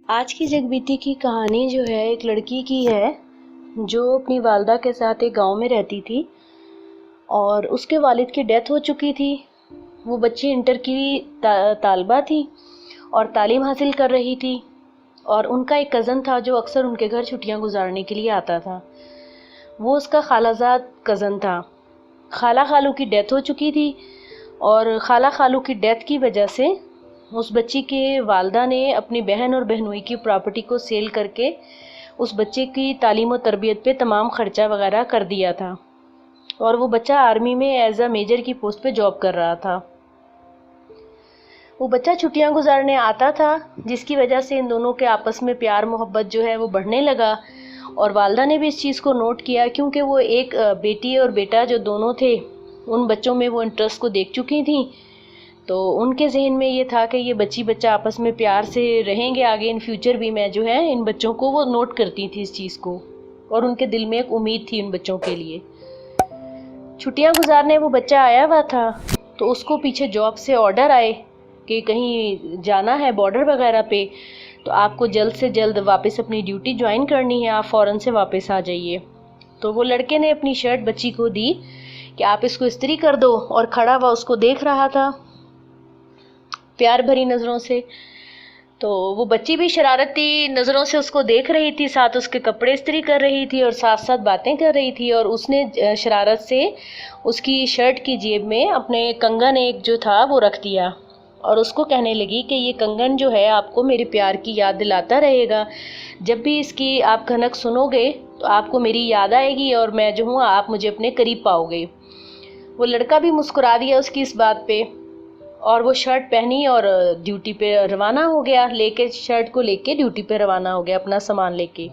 آج کی جگ بیتی کی کہانی جو ہے ایک لڑکی کی ہے جو اپنی والدہ کے ساتھ ایک گاؤں میں رہتی تھی اور اس کے والد کی ڈیتھ ہو چکی تھی۔ وہ بچی انٹر کی طالبہ تھی اور تعلیم حاصل کر رہی تھی، اور ان کا ایک کزن تھا جو اکثر ان کے گھر چھٹیاں گزارنے کے لیے آتا تھا۔ وہ اس کا خالہ زاد کزن تھا۔ خالہ خالو کی ڈیتھ ہو چکی تھی، اور خالہ خالو کی ڈیتھ کی وجہ سے اس بچی کے والدہ نے اپنی بہن اور بہنوئی کی پراپرٹی کو سیل کر کے اس بچے کی تعلیم و تربیت پہ تمام خرچہ وغیرہ کر دیا تھا، اور وہ بچہ آرمی میں ایز اے میجر کی پوسٹ پہ جاب کر رہا تھا۔ وہ بچہ چھٹیاں گزارنے آتا تھا، جس کی وجہ سے ان دونوں کے آپس میں پیار محبت جو ہے وہ بڑھنے لگا، اور والدہ نے بھی اس چیز کو نوٹ کیا کیونکہ وہ ایک بیٹی اور بیٹا جو دونوں تھے ان بچوں میں وہ انٹرسٹ کو دیکھ چکی تھیں، تو ان کے ذہن میں یہ تھا کہ یہ بچہ آپس میں پیار سے رہیں گے آگے ان فیوچر بھی۔ میں جو ہے ان بچوں کو وہ نوٹ کرتی تھی اس چیز کو، اور ان کے دل میں ایک امید تھی ان بچوں کے لیے۔ چھٹیاں گزارنے وہ بچہ آیا ہوا تھا تو اس کو پیچھے جاب سے آرڈر آئے کہ کہیں جانا ہے بارڈر وغیرہ پہ، تو آپ کو جلد سے جلد واپس اپنی ڈیوٹی جوائن کرنی ہے، آپ فوراً سے واپس آ جائیے۔ تو وہ لڑکے نے اپنی شرٹ بچی کو دی کہ آپ اس کو استری کر دو، اور کھڑا ہوا اس کو دیکھ رہا تھا پیار بھری نظروں سے۔ تو وہ بچی بھی شرارتی نظروں سے اس کو دیکھ رہی تھی، ساتھ اس کے کپڑے استری کر رہی تھی اور ساتھ ساتھ باتیں کر رہی تھی، اور اس نے شرارت سے اس کی شرٹ کی جیب میں اپنے کنگن ایک جو تھا وہ رکھ دیا، اور اس کو کہنے لگی کہ یہ کنگن جو ہے آپ کو میرے پیار کی یاد دلاتا رہے گا، جب بھی اس کی آپ کھنک سنو گے تو آپ کو میری یاد آئے گی، اور میں جو ہوں آپ مجھے اپنے قریب پاؤ گے۔ وہ لڑکا بھی مسکرا دیا اس کی اس بات پہ، اور وہ شرٹ پہنی اور ڈیوٹی پہ روانہ ہو گیا، شرٹ کو لے کے ڈیوٹی پہ روانہ ہو گیا اپنا سامان لے کے۔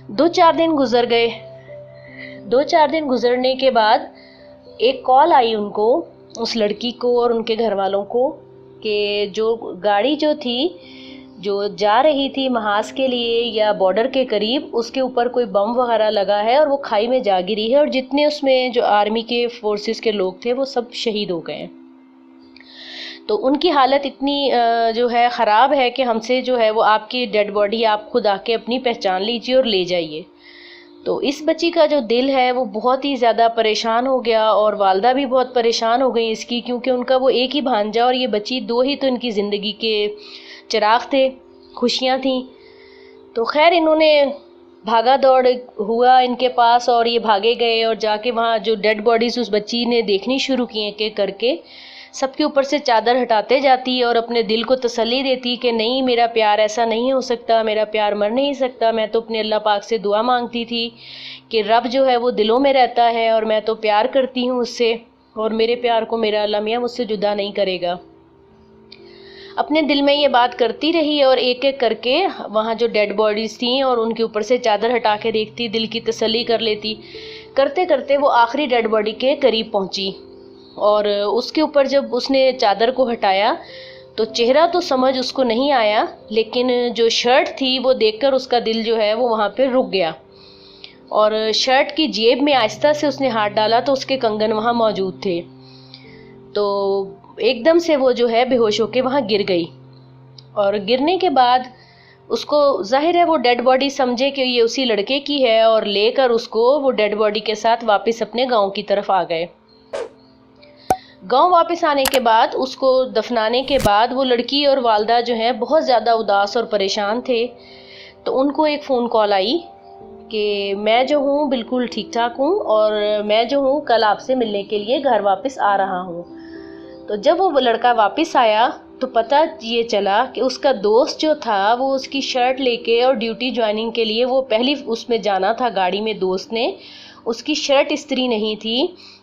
2-4 دن گزر گئے۔ 2-4 دن گزرنے کے بعد ایک کال آئی ان کو، اس لڑکی کو اور ان کے گھر والوں کو، کہ جو گاڑی جو تھی جو جا رہی تھی محاذ کے لیے یا بارڈر کے قریب، اس کے اوپر کوئی بم وغیرہ لگا ہے اور وہ کھائی میں جا گری ہے، اور جتنے اس میں جو آرمی کے فورسز کے لوگ تھے وہ سب شہید ہو گئے ہیں۔ تو ان کی حالت اتنی جو ہے خراب ہے کہ ہم سے جو ہے وہ آپ کی ڈیڈ باڈی آپ خود آ کے اپنی پہچان لیجیے اور لے جائیے۔ تو اس بچی کا جو دل ہے وہ بہت ہی زیادہ پریشان ہو گیا، اور والدہ بھی بہت پریشان ہو گئی اس کی، کیونکہ ان کا وہ ایک ہی بھانجا اور یہ بچی، 2 ہی تو ان کی زندگی کے چراغ تھے، خوشیاں تھیں۔ تو خیر انہوں نے بھاگا دوڑ ہوا ان کے پاس، اور یہ بھاگے گئے اور جا کے وہاں جو ڈیڈ باڈیز اس بچی نے دیکھنی شروع کی کہ کر کے سب کے اوپر سے چادر ہٹاتے جاتی اور اپنے دل کو تسلی دیتی کہ نہیں، میرا پیار ایسا نہیں ہو سکتا، میرا پیار مر نہیں سکتا، میں تو اپنے اللہ پاک سے دعا مانگتی تھی کہ رب جو ہے وہ دلوں میں رہتا ہے، اور میں تو پیار کرتی ہوں اس سے، اور میرے پیار کو میرا اللہ میاں مجھ سے جدا نہیں کرے گا۔ اپنے دل میں یہ بات کرتی رہی، اور ایک ایک کر کے وہاں جو ڈیڈ باڈیز تھیں اور ان کے اوپر سے چادر ہٹا کے دیکھتی، دل کی تسلی کر لیتی۔ کرتے کرتے وہ آخری ڈیڈ باڈی کے قریب پہنچی، اور اس کے اوپر جب اس نے چادر کو ہٹایا تو چہرہ تو سمجھ اس کو نہیں آیا، لیکن جو شرٹ تھی وہ دیکھ کر اس کا دل جو ہے وہ وہاں پہ رک گیا، اور شرٹ کی جیب میں آہستہ سے اس نے ہاتھ ڈالا تو اس کے کنگن وہاں موجود تھے۔ تو ایک دم سے وہ جو ہے بے ہوش ہو کے وہاں گر گئی، اور گرنے کے بعد اس کو ظاہر ہے وہ ڈیڈ باڈی سمجھے کہ یہ اسی لڑکے کی ہے، اور لے کر اس کو وہ ڈیڈ باڈی کے ساتھ واپس اپنے گاؤں کی طرف آ گئے۔ گاؤں واپس آنے کے بعد اس کو دفنانے کے بعد وہ لڑکی اور والدہ جو ہیں بہت زیادہ اداس اور پریشان تھے۔ تو ان کو ایک فون کال آئی کہ میں جو ہوں بالکل ٹھیک ٹھاک ہوں، اور میں جو ہوں کل آپ سے ملنے کے لیے گھر واپس آ رہا ہوں۔ تو جب وہ لڑکا واپس آیا تو پتہ یہ چلا کہ اس کا دوست جو تھا وہ اس کی شرٹ لے کے اور ڈیوٹی جوائننگ کے لیے وہ پہلی اس میں جانا تھا گاڑی میں، دوست نے اس کی شرٹ استری نہیں تھی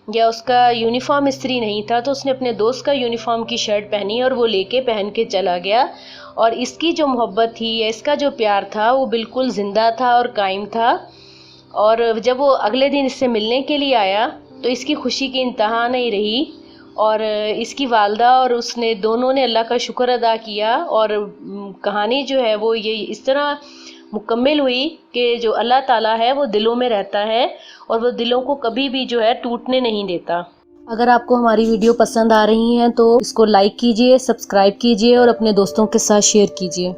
یا اس کا یونیفارم استری نہیں تھا، تو اس نے اپنے دوست کا یونیفارم کی شرٹ پہنی اور وہ لے کے پہن کے چلا گیا، اور اس کی جو محبت تھی یا اس کا جو پیار تھا وہ بالکل زندہ تھا اور قائم تھا۔ اور جب وہ اگلے دن اس سے ملنے کے لیے آیا تو اس کی خوشی کی انتہا نہیں رہی، اور اس کی والدہ اور اس نے دونوں نے اللہ کا شکر ادا کیا، اور کہانی جو ہے وہ یہ اس طرح مکمل ہوئی کہ جو اللہ تعالیٰ ہے وہ دلوں میں رہتا ہے، اور وہ دلوں کو کبھی بھی جو ہے ٹوٹنے نہیں دیتا۔ اگر آپ کو ہماری ویڈیو پسند آ رہی ہیں تو اس کو لائک کیجئے، سبسکرائب کیجئے اور اپنے دوستوں کے ساتھ شیئر کیجئے۔